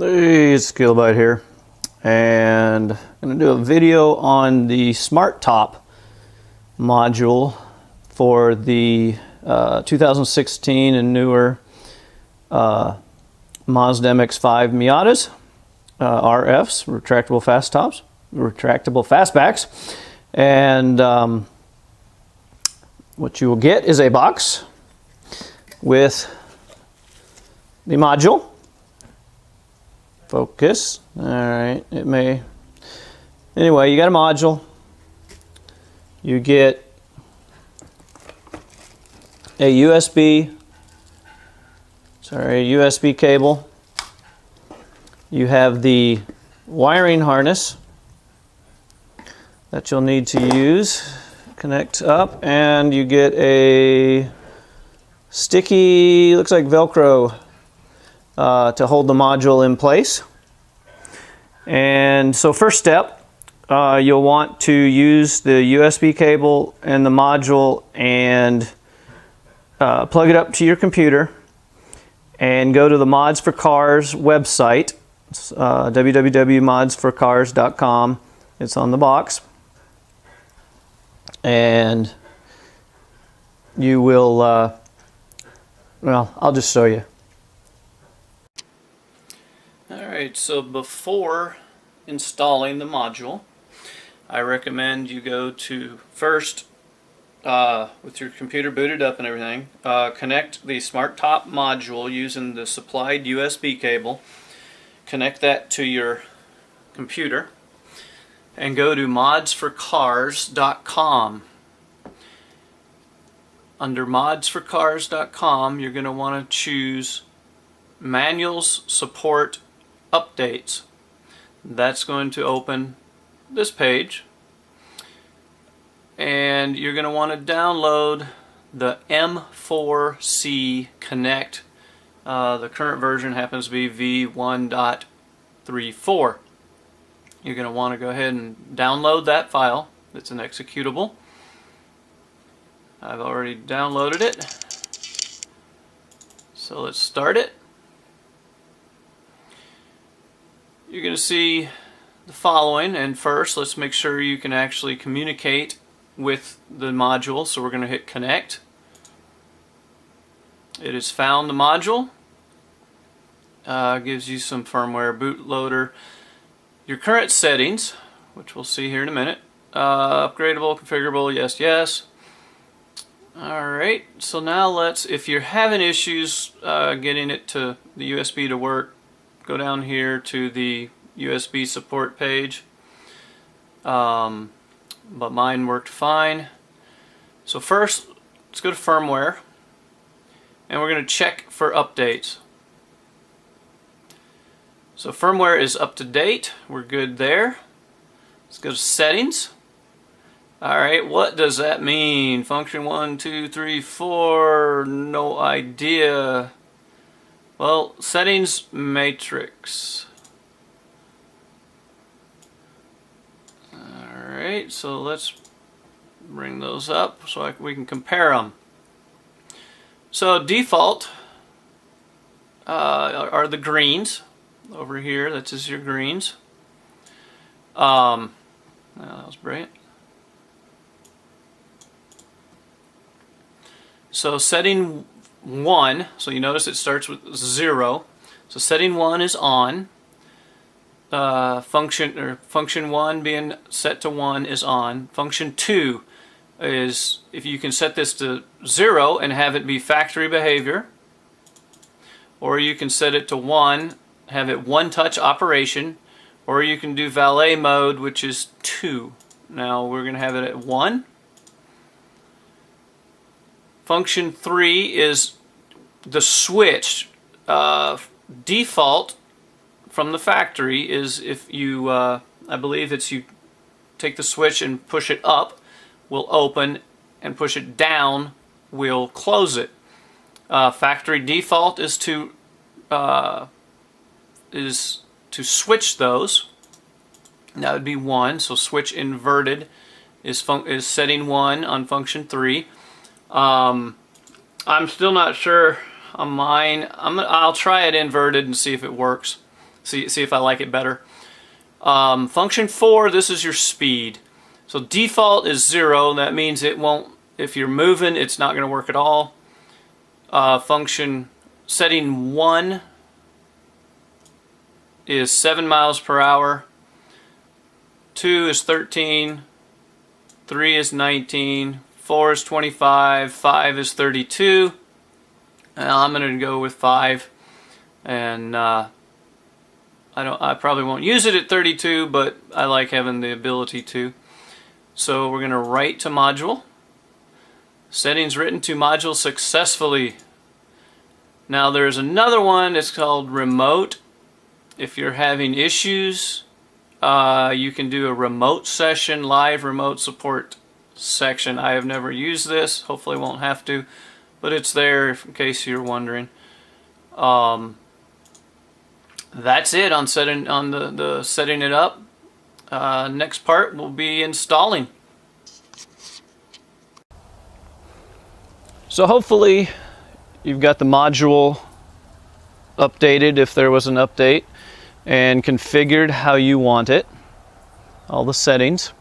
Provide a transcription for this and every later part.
It's Kilobyte here, and I'm going to do a video on the SmartTop module for the 2016 and newer Mazda MX-5 Miatas RFs, retractable fastbacks, and what you will get is a box with the module. Focus. Alright, it may. Anyway, you got a module. You get a USB cable. You have the wiring harness that you'll need to use. Connect up, and you get a sticky, looks like Velcro, to hold the module in place. And so first step, you'll want to use the USB cable and the module and plug it up to your computer and go to the Mods for Cars website. It's www.modsforcars.com. It's on the box. And you will, well, I'll just show you. Alright, so before installing the module, I recommend you go to first, with your computer booted up and everything, connect the SmartTop module using the supplied USB cable. Connect that to your computer and go to modsforcars.com. Under modsforcars.com, you're going to want to choose Manuals Support Updates. That's going to open this page, and you're going to want to download the M4C Connect. The current version happens to be v1.34. You're going to want to go ahead and download that file. It's an executable. I've already downloaded it, so let's start it. You're going to see the following, and first let's make sure you can actually communicate with the module, so we're going to hit connect. It has found the module. Gives you some firmware, bootloader, your current settings, which we'll see here in a minute, upgradable, configurable, yes, yes. Alright, so now let's, if you're having issues getting it to the USB to work, go down here to the USB support page, but mine worked fine. So first, let's go to firmware, and we're going to check for updates. So firmware is up to date, we're good there. Let's go to settings. Alright, what does that mean? Function 1, 2, 3, 4, no idea. Well, settings matrix. Alright, so let's bring those up so we can compare them. So default are the greens over here. That's just your greens. That was brilliant. So setting 1, so you notice it starts with 0. So setting 1 is on. Function 1 being set to 1 is on. Function 2 is, if you can set this to 0 and have it be factory behavior, or you can set it to 1, have it one-touch operation, or you can do valet mode, which is 2. Now we're going to have it at 1. Function 3 is the switch. Default from the factory is if you, I believe it's you take the switch and push it up, will open, and push it down, will close it. Factory default is to switch those. That would be 1. So switch inverted is setting 1 on function 3. I'm still not sure on mine. I'll try it inverted and see if it works. see if I like it better. Function 4, this is your speed. So default is 0. That means it won't, if you're moving, it's not going to work at all. Function setting 1 is 7 miles per hour. 2 is 13. 3 is 19. 4 is 25. 5 is 32. And I'm going to go with 5. And I probably won't use it at 32, but I like having the ability to. So we're going to write to module. Settings written to module successfully. Now there's another one, it's called remote. If you're having issues, you can do a remote session, live remote support section. I have never used this, hopefully won't have to, but it's there in case you're wondering. That's it on setting on the setting it up. Next part will be installing. So hopefully you've got the module updated if there was an update and configured how you want it, all the settings.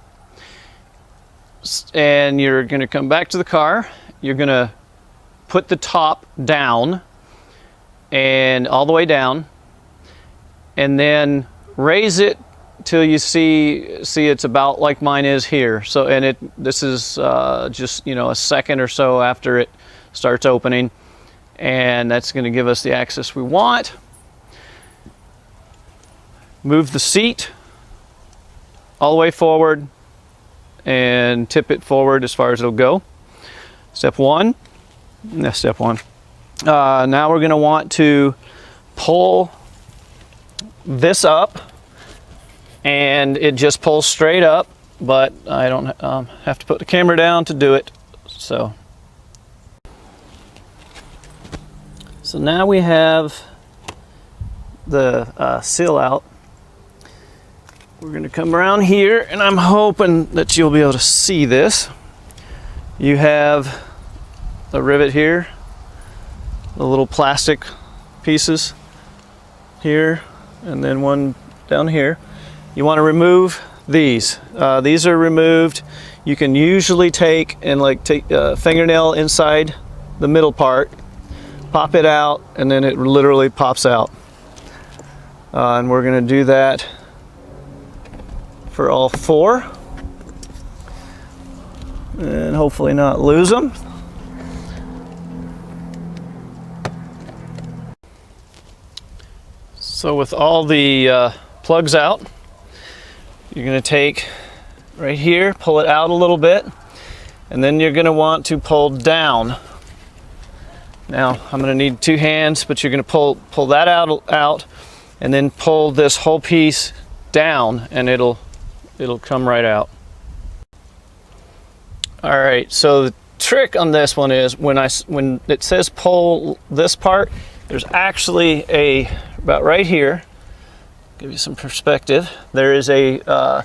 And you're going to come back to the car, you're going to put the top down and all the way down, and then raise it till you see it's about like mine is here. So, and this is just, you know, a second or so after it starts opening, and that's going to give us the access we want. Move the seat all the way forward and tip it forward as far as it'll go. Step 1. That's step 1. Now we're going to want to pull this up, and it just pulls straight up, but I don't have to put the camera down to do it. So now we have the seal out. We're going to come around here, and I'm hoping that you'll be able to see this. You have a rivet here, the little plastic pieces here, and then one down here. You want to remove these. These are removed. You can usually take a fingernail inside the middle part, pop it out, and then it literally pops out. And we're going to do that for all 4, and hopefully not lose them. So with all the plugs out, you're going to take right here, pull it out a little bit, and then you're going to want to pull down. Now I'm going to need 2 hands, but you're going to pull that out, and then pull this whole piece down, and it'll come right out. All right, so the trick on this one is when it says pull this part, there's actually about right here, give you some perspective, there is I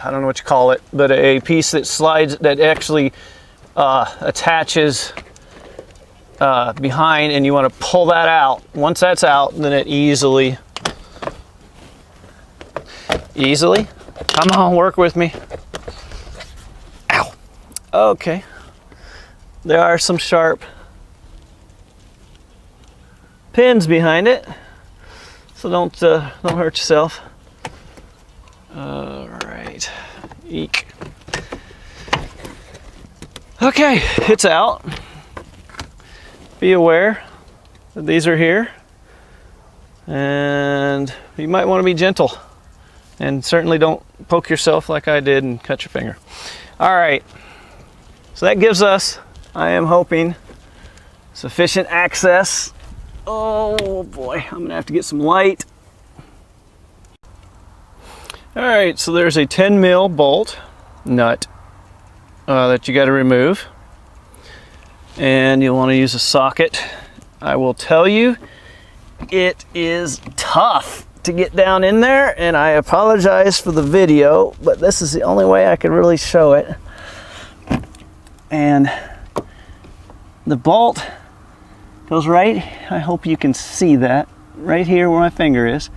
don't know what you call it, but a piece that slides, that actually attaches behind, and you want to pull that out. Once that's out, then it easily, come on, work with me. Ow. Okay. There are some sharp pins behind it, so don't hurt yourself. All right. Eek. Okay, it's out. Be aware that these are here, and you might want to be gentle. And certainly don't poke yourself like I did and cut your finger. All right, so that gives us, I am hoping, sufficient access. Oh boy, I'm gonna have to get some light. All right, so there's a 10 mil bolt nut that you got to remove. And you'll want to use a socket. I will tell you, it is tough to get down in there, and I apologize for the video, but this is the only way I can really show it. And the bolt goes right, I hope you can see that, right here where my finger is,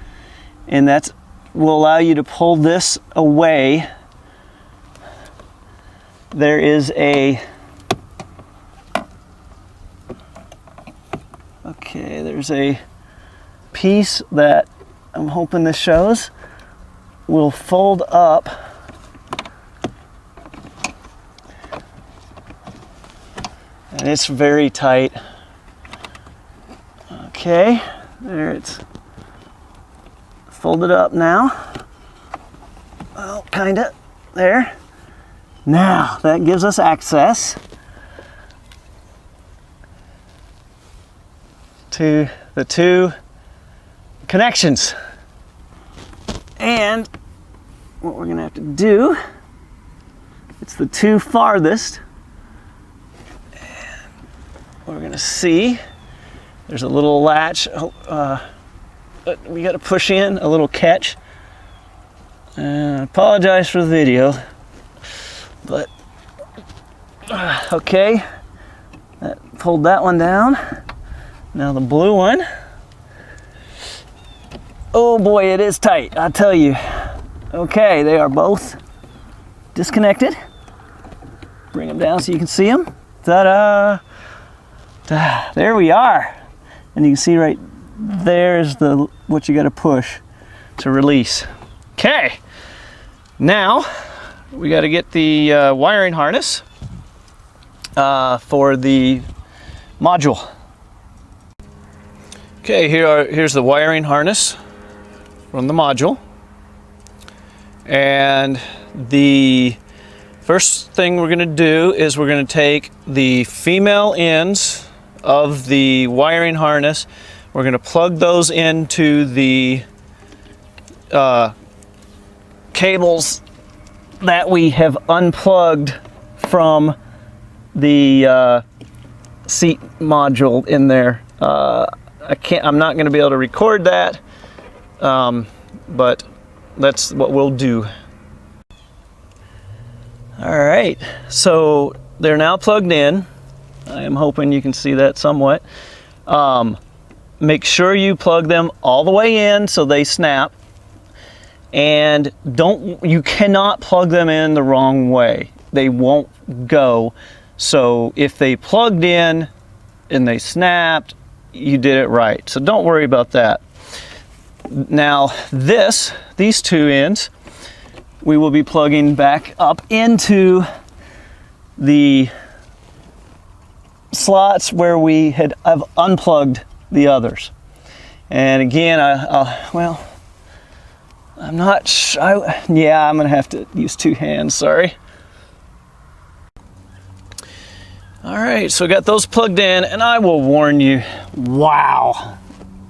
and that will allow you to pull this away. There is a, okay, there's a piece that I'm hoping this shows will fold up. And it's very tight. Okay, there, it's folded up now. Well, kinda, there. Now, that gives us access to the two connections. And what we're gonna have to do, it's the two farthest. And we're gonna see, there's a little latch, we gotta push in, a little catch. I apologize for the video, but okay, that pulled that one down. Now the blue one, oh boy, it is tight, I'll tell you. Okay, they are both disconnected. Bring them down so you can see them. Ta-da! There we are. And you can see right there is what you got to push to release. Okay, now we got to get the wiring harness for the module. Okay, here's the wiring harness from the module. And the first thing we're going to do is we're going to take the female ends of the wiring harness. We're going to plug those into the cables that we have unplugged from the seat module in there. I'm not going to be able to record that, but that's what we'll do. All right, so they're now plugged in. I am hoping you can see that somewhat. Make sure you plug them all the way in so they snap, and you cannot plug them in the wrong way. They won't go. So if they plugged in and they snapped, you did it right. So don't worry about that. Now these two ends, we will be plugging back up into the slots where we have unplugged the others. And again, well, I'm not sure. Yeah, I'm gonna have to use two hands, sorry. All right, so I got those plugged in, and I will warn you, wow,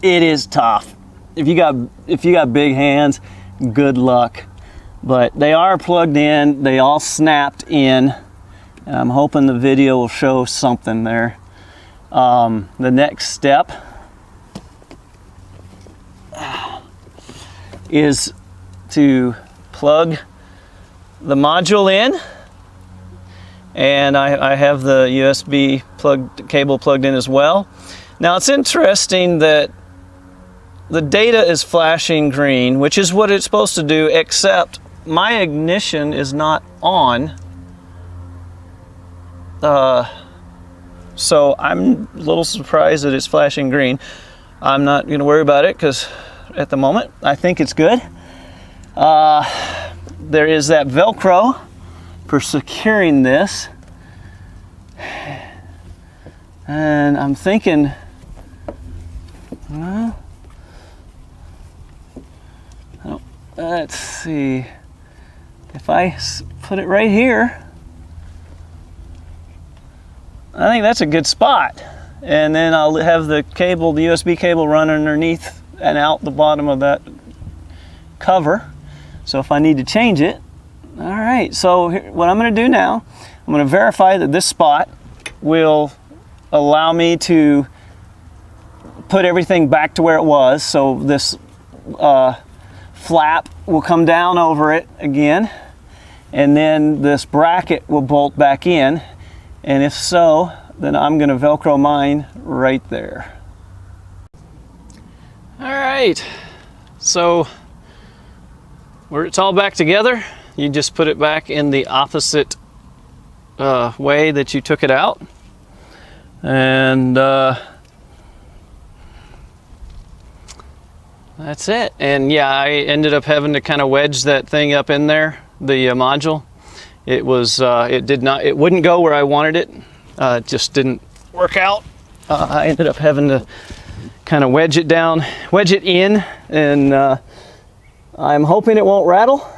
it is tough. If you got big hands, good luck. But they are plugged in, they all snapped in, and I'm hoping the video will show something there. The next step is to plug the module in, and I have the USB cable plugged in as well. Now it's interesting that the data is flashing green, which is what it's supposed to do, except my ignition is not on. So I'm a little surprised that it's flashing green. I'm not going to worry about it because at the moment I think it's good. There is that Velcro for securing this, and I'm thinking, well, let's see, if I put it right here, I think that's a good spot. And then I'll have the cable, the USB cable, run underneath and out the bottom of that cover. So if I need to change it, all right. So what I'm going to do now, I'm going to verify that this spot will allow me to put everything back to where it was. So this flap will come down over it again, and then this bracket will bolt back in. And if so, then I'm going to Velcro mine right there. All right, so where it's all back together, you just put it back in the opposite way that you took it out, and that's it. And yeah, I ended up having to kind of wedge that thing up in there, the module. It was it wouldn't go where I wanted it. It just didn't work out. I ended up having to kind of wedge it in, and I'm hoping it won't rattle.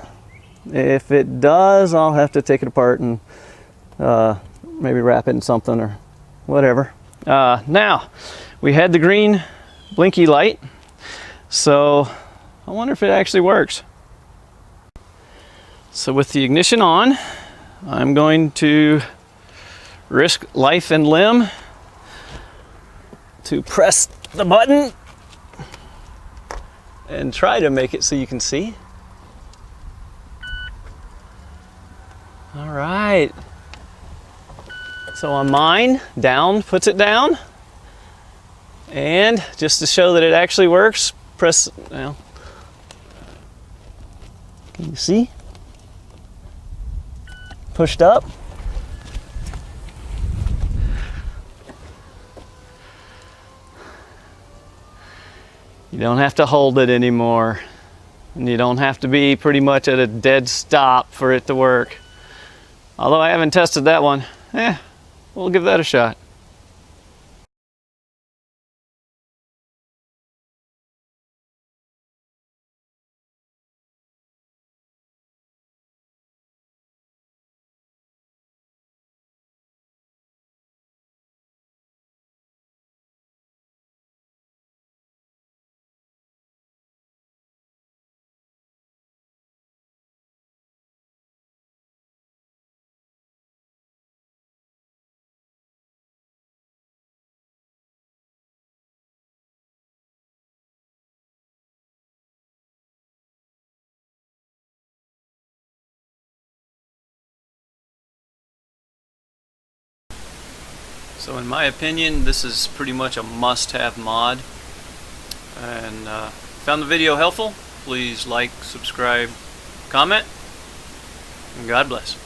If it does, I'll have to take it apart and maybe wrap it in something or whatever. Now, we had the green blinky light, so I wonder if it actually works. So with the ignition on, I'm going to risk life and limb to press the button and try to make it so you can see. All right. So on mine, down puts it down. And just to show that it actually works, press, well, can you see? Pushed up. You don't have to hold it anymore. And you don't have to be pretty much at a dead stop for it to work. Although I haven't tested that one, we'll give that a shot. So in my opinion, this is pretty much a must-have mod. And found the video helpful, please like, subscribe, comment, and God bless.